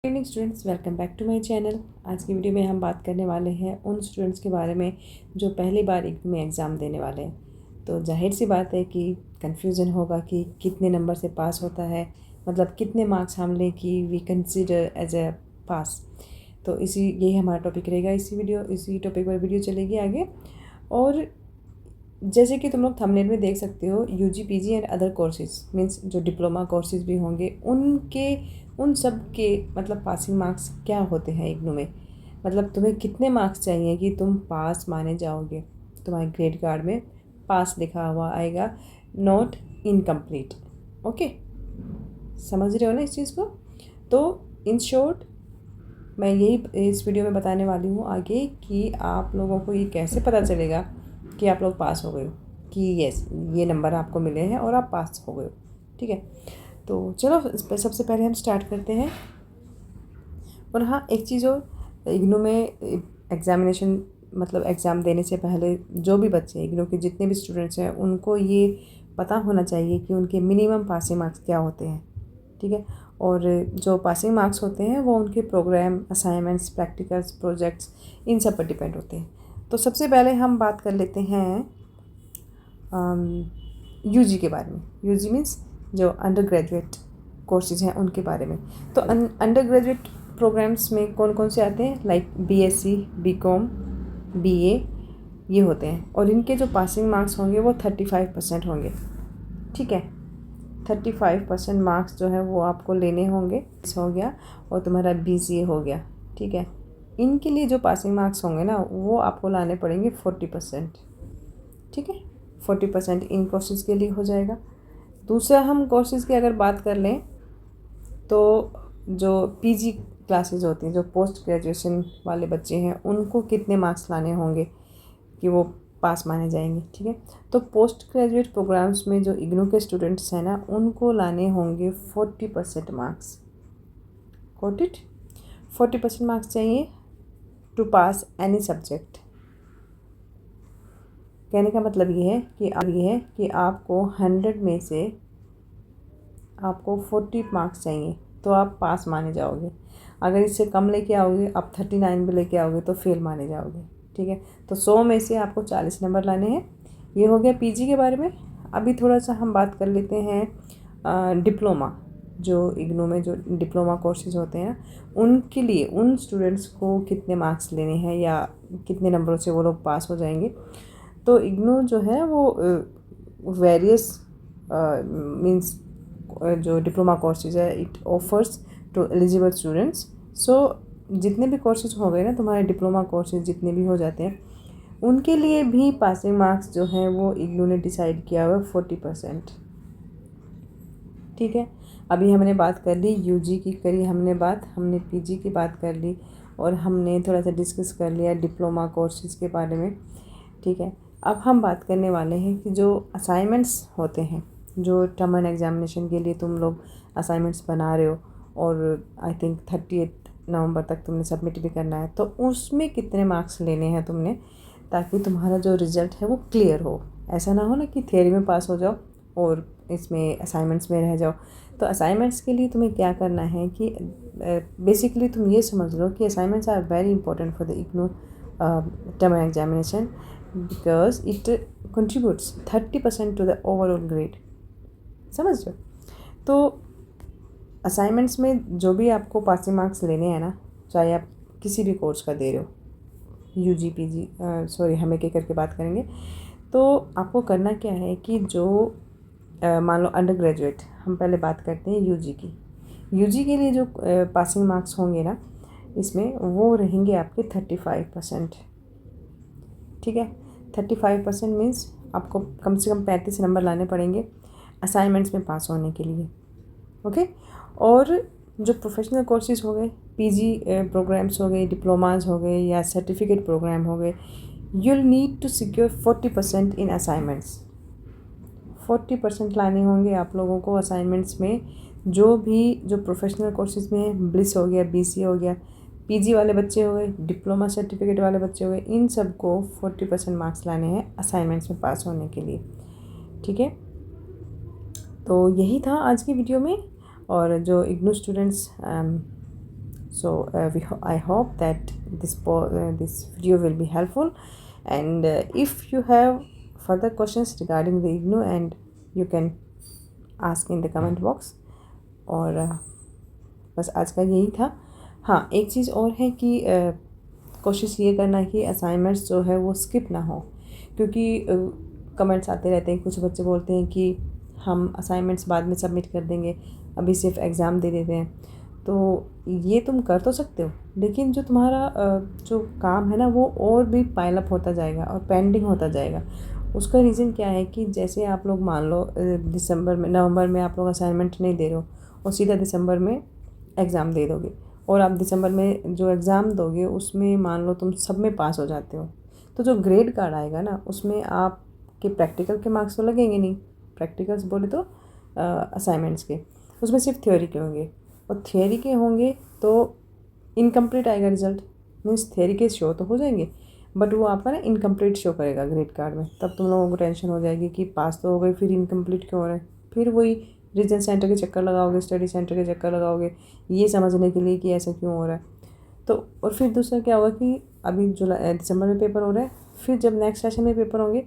Evening students, welcome back to my channel. आज की video में हम बात करने वाले हैं उन स्टूडेंट्स के बारे में जो पहली बार इग्नू में एग्ज़ाम देने वाले हैं। तो जाहिर सी बात है कि कन्फ्यूज़न होगा कि कितने नंबर से पास होता है, मतलब कितने मार्क्स हम लें कि वी कंसिडर एज ए पास। तो यही हमारा टॉपिक रहेगा। इसी टॉपिक पर वीडियो चलेगी आगे। और जैसे कि तुम लोग थंबनेल में देख सकते हो, UG PG and other courses means जो डिप्लोमा कोर्सेज भी होंगे उन सब के मतलब पासिंग मार्क्स क्या होते हैं इग्नू में। मतलब तुम्हें कितने मार्क्स चाहिए कि तुम पास माने जाओगे। तुम्हारे ग्रेड कार्ड में पास लिखा हुआ आएगा, नॉट इनकम्प्लीट। ओके, समझ रहे हो ना इस चीज़ को। तो इन शॉर्ट मैं यही इस वीडियो में बताने वाली हूँ आगे कि आप लोगों को ये कैसे पता चलेगा कि आप लोग पास हो गए हो, कि यस ये नंबर आपको मिले हैं और आप पास हो गए हो। ठीक है, तो चलो सबसे पहले हम स्टार्ट करते हैं। और हाँ, एक चीज़ और, इग्नू में एग्ज़ामिनेशन मतलब एग्ज़ाम देने से पहले जो भी बच्चे इग्नू के जितने भी स्टूडेंट्स हैं उनको ये पता होना चाहिए कि उनके मिनिमम पासिंग मार्क्स क्या होते हैं। ठीक है, और जो पासिंग मार्क्स होते हैं वो उनके प्रोग्राम, असाइनमेंट्स, प्रैक्टिकल्स, प्रोजेक्ट्स, इन सब पर डिपेंड होते हैं। तो सबसे पहले हम बात कर लेते हैं यूजी के बारे में। यूजी मीन्स जो अंडर ग्रेजुएट कोर्सेज हैं उनके बारे में। तो अंडर ग्रेजुएट प्रोग्राम्स में कौन कौन से आते हैं, लाइक बीएससी, बीकॉम, बीए, ये होते हैं। और इनके जो पासिंग मार्क्स होंगे वो 35% होंगे। ठीक है, 35% मार्क्स जो है वो आपको लेने होंगे। हो गया, और तुम्हारा बीसीए हो गया। ठीक है, इनके लिए जो पासिंग मार्क्स होंगे ना वो आपको लाने पड़ेंगे 40%। ठीक है, 40% इन कोर्सेज़ के लिए हो जाएगा। दूसरा, हम कोर्सेज़ की अगर बात कर लें तो जो पीजी क्लासेस होती हैं, जो पोस्ट ग्रेजुएशन वाले बच्चे हैं, उनको कितने मार्क्स लाने होंगे कि वो पास माने जाएंगे। ठीक है, तो पोस्ट ग्रेजुएट प्रोग्राम्स में जो इग्नू के स्टूडेंट्स हैं ना उनको लाने होंगे 40% मार्क्स। गॉट इट, 40% मार्क्स चाहिए टू पास एनी सब्जेक्ट। कहने का मतलब ये है कि आपको 100 में से आपको 40 मार्क्स चाहिए तो आप पास माने जाओगे। अगर इससे कम लेके आओगे, आप 39 भी लेके आओगे तो फेल माने जाओगे। ठीक है, तो 100 में से आपको 40 नंबर लाने हैं। ये हो गया पीजी के बारे में। अभी थोड़ा सा हम बात कर लेते हैं डिप्लोमा। जो इग्नू में जो डिप्लोमा कोर्सेज होते हैं उनके लिए उन स्टूडेंट्स को कितने मार्क्स लेने हैं या कितने नंबरों से वो लोग पास हो जाएंगे। तो इग्नू जो है वो वेरियस मीन्स जो डिप्लोमा कोर्सेज है it offers to eligible students. So जितने भी कोर्सेज हो गए ना तुम्हारे डिप्लोमा कोर्सेज जितने भी हो जाते हैं उनके लिए भी पासिंग मार्क्स जो हैं वो इग्नू ने डिसाइड किया हुआ 40%। ठीक है, अभी हमने बात कर ली यूजी की, करी हमने बात, हमने पीजी की बात कर ली, और हमने थोड़ा सा डिस्कस कर लिया डिप्लोमा कोर्सेज के बारे में। ठीक है, अब हम बात करने वाले हैं कि जो असाइनमेंट्स होते हैं, जो टर्म एंड एग्जामिनेशन के लिए तुम लोग असाइनमेंट्स बना रहे हो और आई थिंक 30 नवंबर तक तुमने सबमिट भी करना है, तो उसमें कितने मार्क्स लेने हैं तुमने, ताकि तुम्हारा जो रिज़ल्ट है वो क्लियर हो। ऐसा ना हो ना कि थियरी में पास हो जाओ और इसमें असाइनमेंट्स में रह जाओ। तो असाइनमेंट्स के लिए तुम्हें क्या करना है कि बेसिकली तुम ये समझ लो कि assignments are very important for the IGNOU term end examination because it contributes 30% to the overall grade. समझ लो। तो असाइनमेंट्स में जो भी आपको पासिंग मार्क्स लेने हैं ना, चाहे आप किसी भी कोर्स का दे रहे हो, यूजी पीजी, सॉरी हम एक एक करके बात करेंगे। तो आपको करना क्या है कि जो मान लो अंडर ग्रेजुएट, हम पहले बात करते हैं यूजी की। यूजी के लिए जो पासिंग मार्क्स होंगे ना इसमें वो रहेंगे आपके 35%। ठीक है, 35% मीन्स आपको कम से कम 35 नंबर लाने पड़ेंगे असाइनमेंट्स में पास होने के लिए। ओके, और जो प्रोफेशनल कोर्सेज हो गए, पीजी प्रोग्राम्स हो गए, डिप्लोमाज हो गए या सर्टिफिकेट प्रोग्राम हो गए, you'll need to secure 40% in assignments. 40% लाने होंगे आप लोगों को असाइनमेंट्स में। जो प्रोफेशनल कोर्सेज में है, ब्लिस हो गया, बीसी हो गया, पीजी वाले बच्चे हो गए, डिप्लोमा सर्टिफिकेट वाले बच्चे हो गए, इन सब को 40% मार्क्स लाने हैं असाइनमेंट्स में पास होने के लिए। ठीक है, तो यही था आज की वीडियो में। और जो IGNOU students So I hope that this video will be helpful, and if you have further questions regarding the IGNOU, and you can ask in the comment box. और बस आज का यही था। हाँ, एक चीज़ और है कि कोशिश ये करना कि असाइनमेंट्स जो है वो स्किप ना हो, क्योंकि कमेंट्स आते रहते हैं। कुछ बच्चे बोलते हैं कि हम असाइनमेंट्स बाद में सबमिट कर देंगे, अभी सिर्फ एग्ज़ाम दे देते हैं। तो ये तुम कर तो सकते हो, लेकिन जो तुम्हारा जो काम है ना वो और भी पाइल अप होता जाएगा और पेंडिंग होता जाएगा। उसका रीज़न क्या है कि जैसे आप लोग मान लो नवंबर में आप लोग असाइनमेंट नहीं दे रहे हो और सीधा दिसंबर में एग्ज़ाम दे दोगे, और आप दिसंबर में जो एग्ज़ाम दोगे उसमें मान लो तुम सब में पास हो जाते हो, तो जो ग्रेड कार्ड आएगा ना उसमें आपके प्रैक्टिकल के मार्क्स तो लगेंगे नहीं। प्रैक्टिकल्स बोले तो असाइनमेंट्स के, उसमें सिर्फ थ्योरी के होंगे, और थ्योरी के होंगे तो इनकम्प्लीट आएगा रिज़ल्ट। मीन्स थ्योरी के शो तो हो जाएंगे, बट वो आपका ना इनकम्प्लीट शो करेगा ग्रेड कार्ड में। तब तुम लोगों को टेंशन हो जाएगी कि पास तो हो गई, फिर इनकम्प्लीट क्यों हो रहा है। फिर वही रीजन सेंटर के चक्कर लगाओगे, स्टडी सेंटर के चक्कर लगाओगे, ये समझने के लिए कि ऐसा क्यों हो रहा है। तो और फिर दूसरा क्या होगा कि अभी दिसंबर में पेपर हो रहा है, फिर जब नेक्स्ट सेशन में पेपर होंगे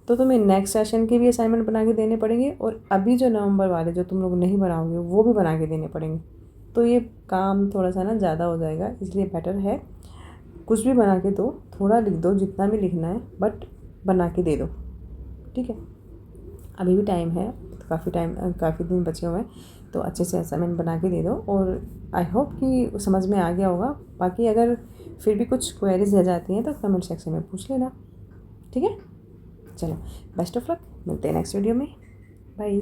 तो तुम्हें नेक्स्ट सेशन के भी असाइनमेंट बना के देने पड़ेंगे, और अभी जो नवंबर वाले जो तुम लोग नहीं बनाओगे वो भी बना के देने पड़ेंगे। तो ये काम थोड़ा सा ना ज़्यादा हो जाएगा, इसलिए बेटर है कुछ भी बना के दो, थोड़ा लिख दो जितना भी लिखना है, बट बना के दे दो, ठीक है। अभी भी टाइम है, काफ़ी दिन बचे हुए हैं, तो अच्छे से असाइनमेंट बना के दे दो। और आई होप कि समझ में आ गया होगा। बाकी अगर फिर भी कुछ क्वेरीज रह जाती हैं तो कमेंट सेक्शन में पूछ लेना, ठीक है। चलो, बेस्ट ऑफ लक, मिलते हैं नेक्स्ट वीडियो में। बाय।